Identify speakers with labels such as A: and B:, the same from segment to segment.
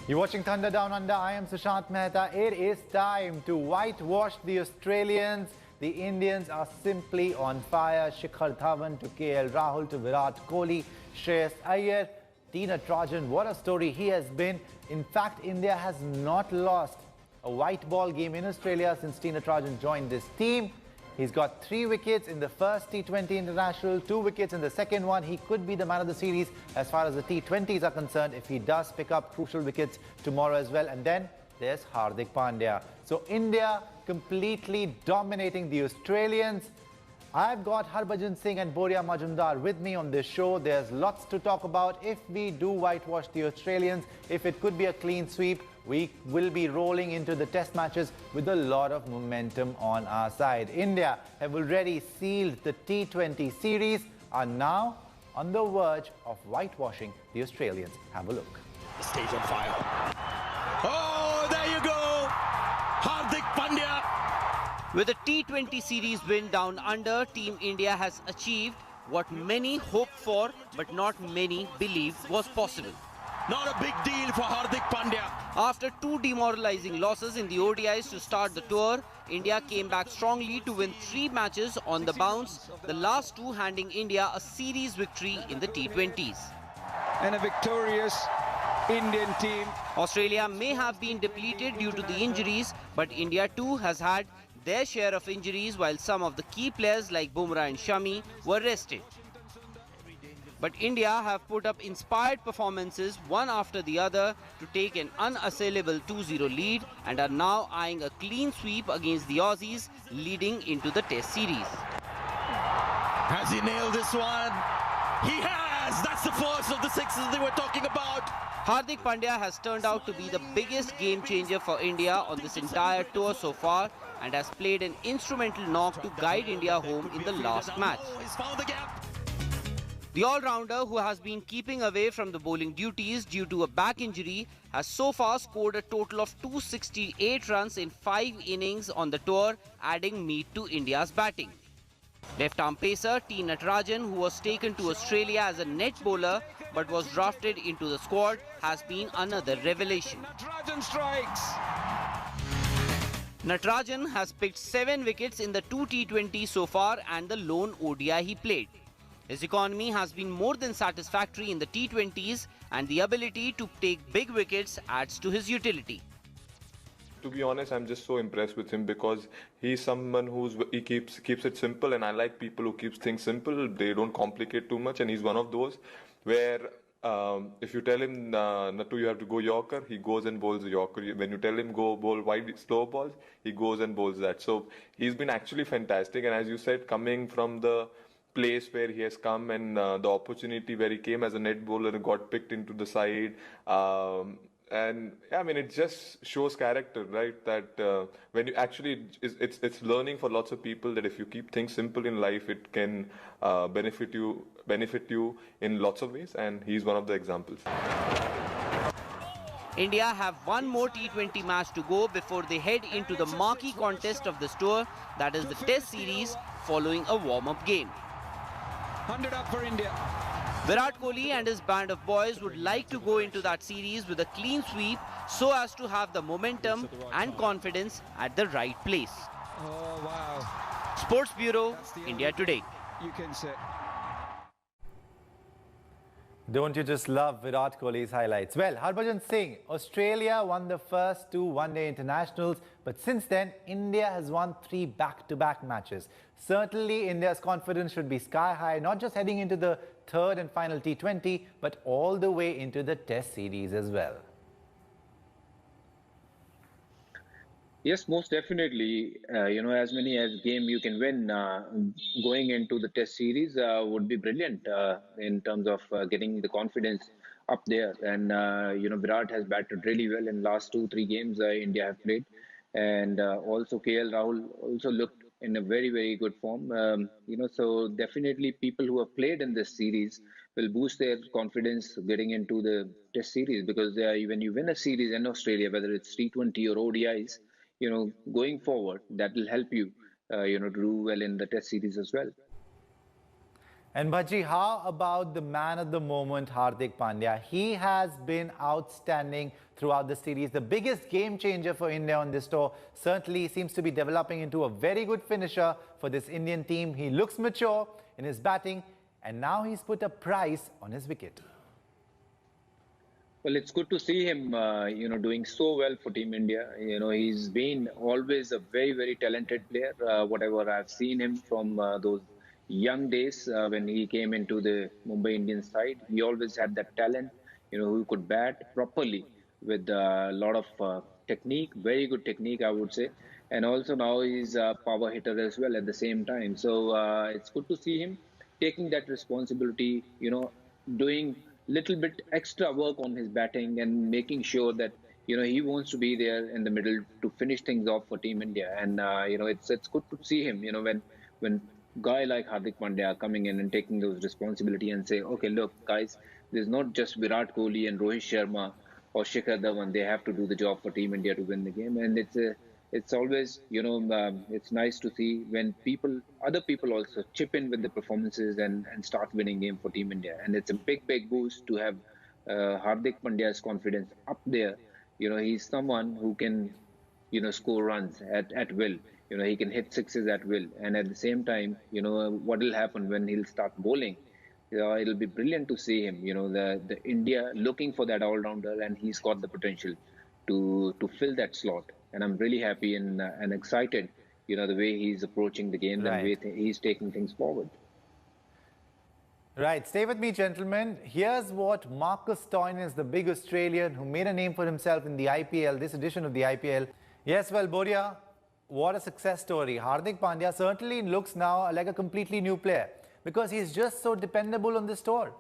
A: You're watching Thunder Down Under. I am Sushant Mehta. It is time to whitewash the Australians. The Indians are simply on fire. Shikhar Dhawan to KL Rahul to Virat Kohli, Shreyas Iyer, Natarajan. What a story he has been. In fact, India has not lost a white ball game in Australia since Natarajan joined this team. He's got 3 wickets in the first T20 international, 2 wickets in the second one. He could be the man of the series as far as the T20s are concerned if he does pick up crucial wickets tomorrow as well. And then there's Hardik Pandya. So India completely dominating the Australians. I've got Harbajan, Singh and Boria Majumdar with me on this show. There's lots to talk about. If we do whitewash the Australians, if it could be a clean sweep, we will be rolling into the test matches with a lot of momentum on our side. India have already sealed the T20 series, are now on the verge of whitewashing the Australians. Have a look.
B: The stage on fire. Oh, there you go! Hardik Pandya!
C: With a T20 series win down under, Team India has achieved what many hoped for but not many believed was possible.
B: Not a big deal for Hardik Pandya.
C: After 2 demoralizing losses in the ODIs to start the tour, India came back strongly to win 3 matches on the bounce, the last 2 handing India a series victory in the T20s.
D: And a victorious Indian team.
C: Australia may have been depleted due to the injuries, but India too has had their share of injuries, while some of the key players like Boria and Shami were rested. But India have put up inspired performances one after the other to take an unassailable 2-0 lead and are now eyeing a clean sweep against the Aussies leading into the Test series.
B: Has he nailed this one? He has! That's the first of the 6s they were talking about.
C: Hardik Pandya has turned out to be the biggest game changer for India on this entire tour so far and has played an instrumental knock to guide India home in the last match.
B: He's found the gap.
C: The all-rounder, who has been keeping away from the bowling duties due to a back injury, has so far scored a total of 268 runs in 5 innings on the tour, adding meat to India's batting. Left-arm pacer Natarajan, who was taken to Australia as a net bowler but was drafted into the squad, has been another revelation.
D: Natarajan strikes.
C: Natarajan has picked 7 wickets in the 2 T20 so far and the lone ODI he played. His economy has been more than satisfactory in the T20s and the ability to take big wickets adds to his utility.
E: To be honest, I'm just so impressed with him because he's someone he keeps it simple, and I like people who keeps things simple. They don't complicate too much, and he's one of those where if you tell him, Natu, you have to go Yorker, he goes and bowls the Yorker. When you tell him go bowl wide slow balls, he goes and bowls that. So he's been actually fantastic, and as you said, coming from the place where he has come and the opportunity where he came as a net bowler and got picked into the side. And yeah, I mean, it just shows character, right? That when you actually, it's learning for lots of people that if you keep things simple in life, it can benefit you in lots of ways. And he's one of the examples.
C: India have one more T20 match to go before they head into the marquee contest of this tour, that is the Test series, following a warm-up game.
D: 100 up for India.
C: Virat Kohli and his band of boys would like to go into that series with a clean sweep so as to have the momentum and confidence at the right place.
D: Oh, wow.
C: Sports Bureau, India Today.
D: You can say.
A: Don't you just love Virat Kohli's highlights? Well, Harbajan Singh, Australia won the first 2 one-day internationals, but since then, India has won 3 back-to-back matches. Certainly, India's confidence should be sky high, not just heading into the 3rd and final T20, but all the way into the Test series as well.
F: Yes, most definitely. As many as game you can win going into the Test series would be brilliant in terms of getting the confidence up there. And Virat has batted really well in last 2-3 games India have played, and also KL Rahul also looked in a very, very good form. So definitely people who have played in this series will boost their confidence getting into the Test series, because when you win a series in Australia, whether it's T20 or ODIs, going forward, that will help you, to do well in the Test series as well.
A: And Bhaji, how about the man of the moment, Hardik Pandya? He has been outstanding throughout the series. The biggest game changer for India on this tour. Certainly seems to be developing into a very good finisher for this Indian team. He looks mature in his batting, and now he's put a price on his wicket.
F: Well, it's good to see him, doing so well for Team India. He's been always a very, very talented player. Whatever I've seen him from those young days when he came into the Mumbai Indians side, he always had that talent, who could bat properly with a lot of technique, very good technique, I would say. And also now he's a power hitter as well at the same time. So it's good to see him taking that responsibility, doing little bit extra work on his batting and making sure that he wants to be there in the middle to finish things off for Team India. And it's good to see him. When guy like Hardik Pandya are coming in and taking those responsibility and say, okay, look, guys, there's not just Virat Kohli and Rohit Sharma or Shikhar Dhawan. They have to do the job for Team India to win the game. And it's always, it's nice to see when other people also chip in with the performances and start winning game for Team India. And it's a big, big boost to have Hardik Pandya's confidence up there. He's someone who can, score runs at will. He can hit sixes at will. And at the same time, what will happen when he'll start bowling? It'll be brilliant to see him, the India looking for that all-rounder, and he's got the potential to fill that slot. And I'm really happy and excited, the way he's approaching the game, and the way he's taking things forward.
A: Right. Stay with me, gentlemen. Here's what Marcus Stoinis, the big Australian who made a name for himself in the IPL, this edition of the IPL. Yes, well, Boria, what a success story. Hardik Pandya certainly looks now like a completely new player because he's just so dependable on this tour.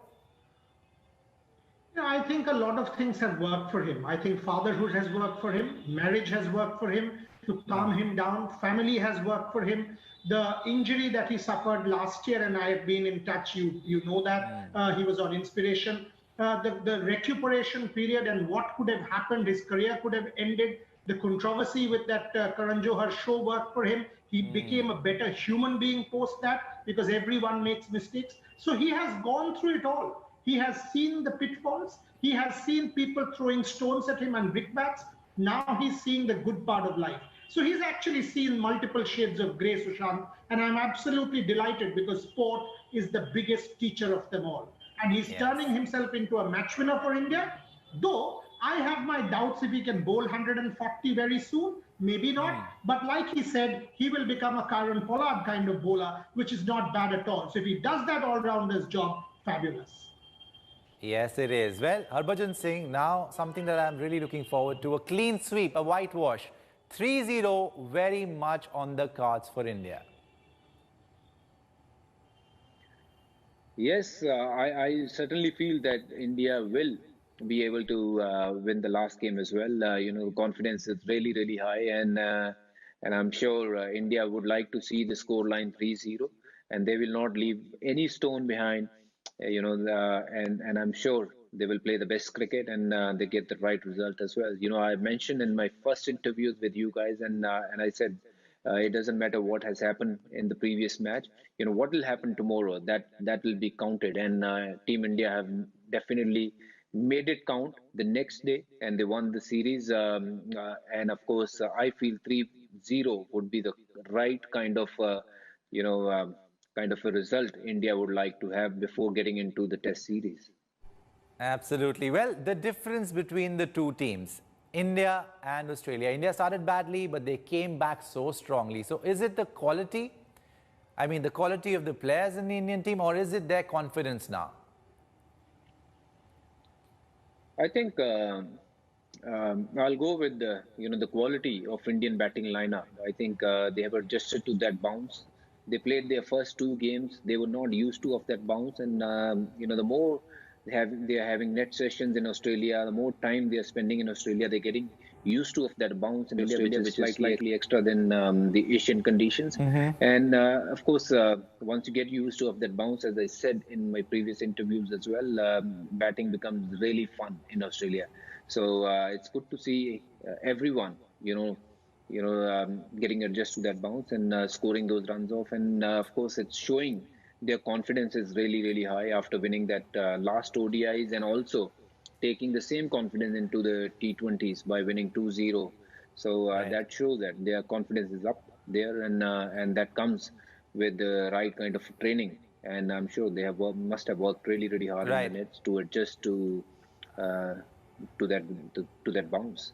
G: I think a lot of things have worked for him. I think fatherhood has worked for him. Marriage has worked for him to calm him down. Family has worked for him. The injury that he suffered last year, and I have been in touch, you know that, he was on inspiration. The recuperation period and what could have happened, his career could have ended. The controversy with that Karan Johar show worked for him. He became a better human being post that because everyone makes mistakes. So he has gone through it all. He has seen the pitfalls. He has seen people throwing stones at him and brickbats. Now he's seeing the good part of life. So he's actually seen multiple shades of grey, Sushant. And I'm absolutely delighted because sport is the biggest teacher of them all. And he's turning himself into a match winner for India. Though I have my doubts if he can bowl 140 very soon. Maybe not. But like he said, he will become a Kieron Pollard kind of bowler, which is not bad at all. So if he does that all-rounder's job, fabulous.
A: Yes, it is. Well, Harbajan Singh, now something that I'm really looking forward to, a clean sweep, a whitewash. 3-0, very much on the cards for India.
F: Yes, I certainly feel that India will be able to win the last game as well. Confidence is really, really high, and I'm sure India would like to see the scoreline 3-0, and they will not leave any stone behind. And I'm sure they will play the best cricket and they get the right result as well. I mentioned in my first interviews with you guys, and I said it doesn't matter what has happened in the previous match. What will happen tomorrow, that will be counted, and Team India have definitely made it count the next day, and they won the series. And of course, I feel 3-0 would be the right kind of kind of a result India would like to have before getting into the Test series.
A: Absolutely. Well, the difference between the two teams, India and Australia. India started badly, but they came back so strongly. So is it the quality? I mean, the quality of the players in the Indian team, or is it their confidence now?
F: I think I'll go with the quality of Indian batting lineup. I think they have adjusted to that bounce. They played their first two games. They were not used to of that bounce, and the more they are having net sessions in Australia, the more time they are spending in Australia, they're getting used to of that bounce in Australia, which is slightly extra than the Asian conditions. And of course, once you get used to of that bounce, as I said in my previous interviews as well, batting becomes really fun in Australia. So it's good to see everyone, getting adjusted to that bounce and scoring those runs off. And of course, it's showing their confidence is really, really high after winning that last ODIs, and also taking the same confidence into the T20s by winning 2-0. So that shows that their confidence is up there, and that comes with the right kind of training. And I'm sure they have must have worked really, really hard in the nets to adjust to that bounce.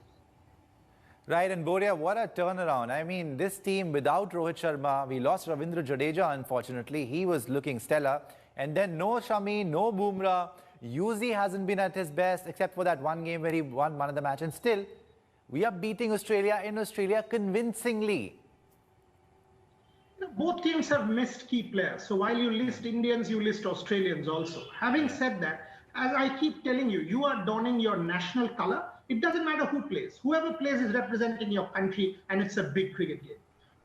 A: Right, and Boria, what a turnaround. I mean, this team without Rohit Sharma, we lost Ravindra Jadeja, unfortunately. He was looking stellar. And then no Shami, no Bumrah. Yuzi hasn't been at his best, except for that one game where he won one of the match. And still, we are beating Australia in Australia convincingly.
G: Both teams have missed key players. So while you list Indians, you list Australians also. Having said that, as I keep telling you, you are donning your national color. It doesn't matter who plays. Whoever plays is representing your country, and it's a big cricket game.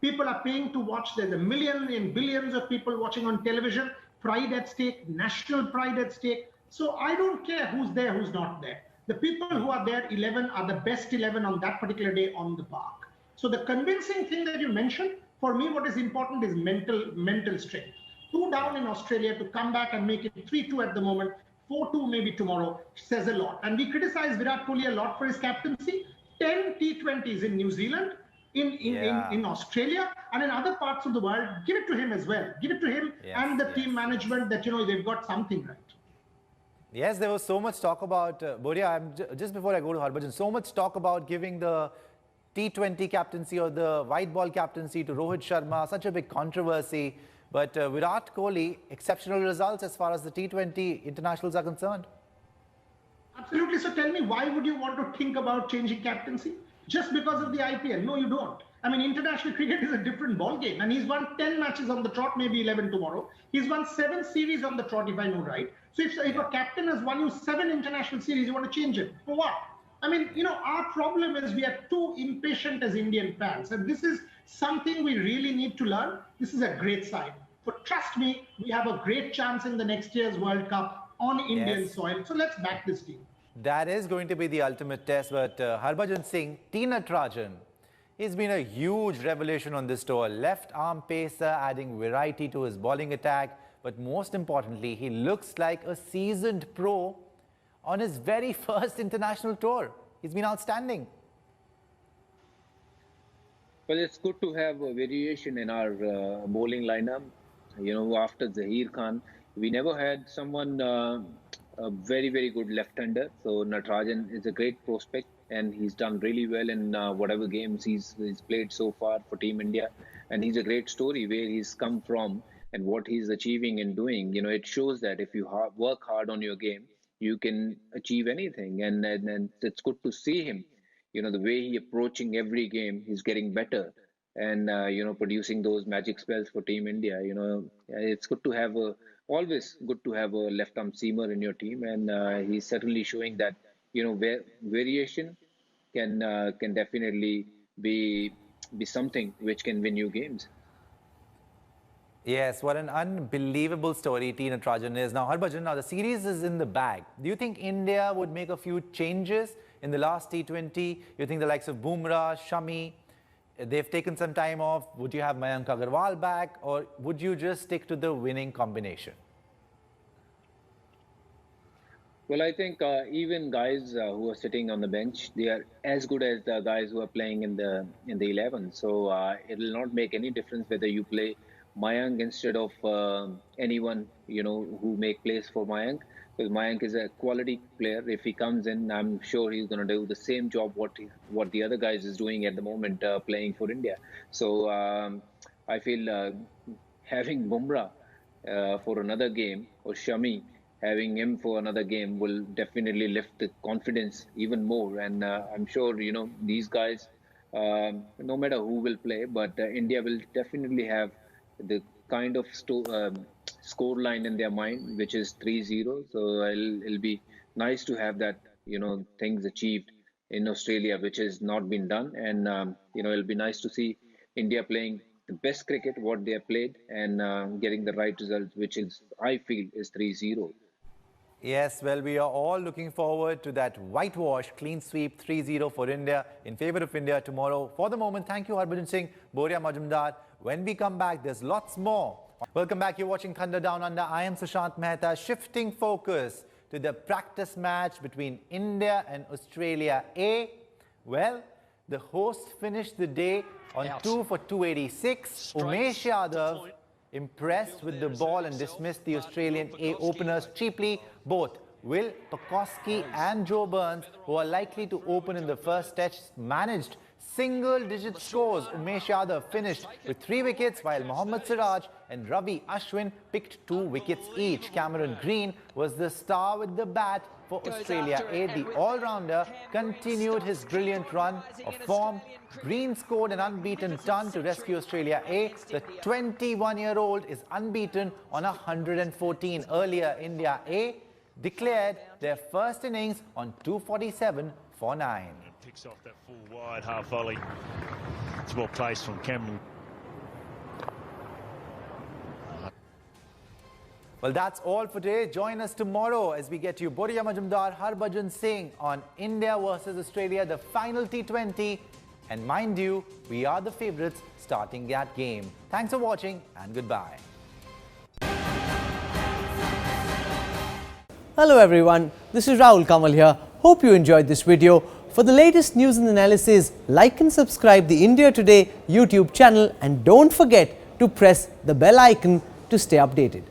G: People are paying to watch. There's a million and billions of people watching on television. Pride at stake, national pride at stake. So I don't care who's there, who's not there. The people who are there, 11, are the best 11 on that particular day on the park. So the convincing thing that you mentioned, for me, what is important is mental strength. 2 down in Australia to come back and make it 3-2 at the moment. 4-2 maybe tomorrow says a lot. And we criticize Virat Kohli a lot for his captaincy. 10 T20s in New Zealand, in Australia, and in other parts of the world. Give it to him as well. Give it to him and the team management that, they've got something right.
A: Yes, there was so much talk about, Boria, just before I go to Harbajan, so much talk about giving the T20 captaincy or the white ball captaincy to Rohit Sharma, such a big controversy. But Virat Kohli, exceptional results as far as the T20 internationals are concerned.
G: Absolutely. So tell me, why would you want to think about changing captaincy? Just because of the IPL? No, you don't. I mean, international cricket is a different ball game. And he's won 10 matches on the trot, maybe 11 tomorrow. He's won 7 series on the trot, if I know right. So if a captain has won you 7 international series, you want to change it. For what? I mean, our problem is we are too impatient as Indian fans. And this is something we really need to learn. This is a great sign. But trust me, we have a great chance in the next year's World Cup on Indian soil. So let's back this team.
A: That is going to be the ultimate test. But Harbajan Singh, Natarajan, he's been a huge revelation on this tour. Left arm pacer, adding variety to his bowling attack. But most importantly, he looks like a seasoned pro on his very first international tour. He's been outstanding.
F: Well, it's good to have a variation in our bowling lineup. After Zaheer Khan, we never had someone a very, very good left-hander. So Natarajan is a great prospect, and he's done really well in whatever games he's played so far for Team India. And he's a great story where he's come from and what he's achieving and doing. It shows that if you work hard on your game, you can achieve anything. And it's good to see him. The way he approaching every game, he's getting better. And, producing those magic spells for Team India. It's good to have always good to have a left-arm seamer in your team. And he's certainly showing that, variation can definitely be something which can win you games.
A: Yes, what an unbelievable story Natarajan is. Now, Harbajan, the series is in the bag. Do you think India would make a few changes in the last T20? You think the likes of Bumrah, Shami, they've taken some time off. Would you have Mayank Agarwal back, or would you just stick to the winning combination?
F: Well, I think even guys who are sitting on the bench, they are as good as the guys who are playing in the 11. So it will not make any difference whether you play Mayank instead of anyone who make plays for Mayank, because Mayank is a quality player. If he comes in, I'm sure he's going to do the same job what the other guys is doing at the moment, playing for India. So I feel having Bumrah for another game, or Shami having him for another game, will definitely lift the confidence even more. And I'm sure these guys, no matter who will play, but India will definitely have the kind of score line in their mind, which is 3-0. So it'll be nice to have that, things achieved in Australia, which has not been done. And, it'll be nice to see India playing the best cricket, what they have played, and getting the right result, which is, I feel, is 3-0.
A: Yes, well, we are all looking forward to that whitewash, clean sweep, 3-0 for India, in favour of India tomorrow. For the moment, thank you, Harbajan Singh, Boria, Majumdar. When we come back, there's lots more Welcome back. You're watching Thunder Down Under. I am Sushant Mehta. Shifting focus to the practice match between India and Australia A. Well, the hosts finished the day on 2 for 286. Umesh Yadav impressed with the ball and dismissed the Australian A openers cheaply. Both Will Pucovski and Joe Burns, who are likely to open in the first test, managed single-digit scores. Umesh Yadav finished with 3 wickets, while Mohammad Siraj and Ravi Ashwin picked 2 wickets each. Cameron Green was the star with the bat for Australia A. The all-rounder continued his brilliant run of form. Green scored an unbeaten ton to rescue Australia A. The 21-year-old is unbeaten on 114. Earlier, India A declared their first innings on 247 for 9.
H: Picks off that full wide half volley. It's well placed from Cameron.
A: Well, that's all for today. Join us tomorrow as we get you Boria, Majumdar, Harbajan, Singh on India versus Australia, the final T20. And mind you, we are the favourites starting that game. Thanks for watching and goodbye.
I: Hello everyone, this is Rahul Kamal here. Hope you enjoyed this video. For the latest news and analysis, like and subscribe the India Today YouTube channel and don't forget to press the bell icon to stay updated.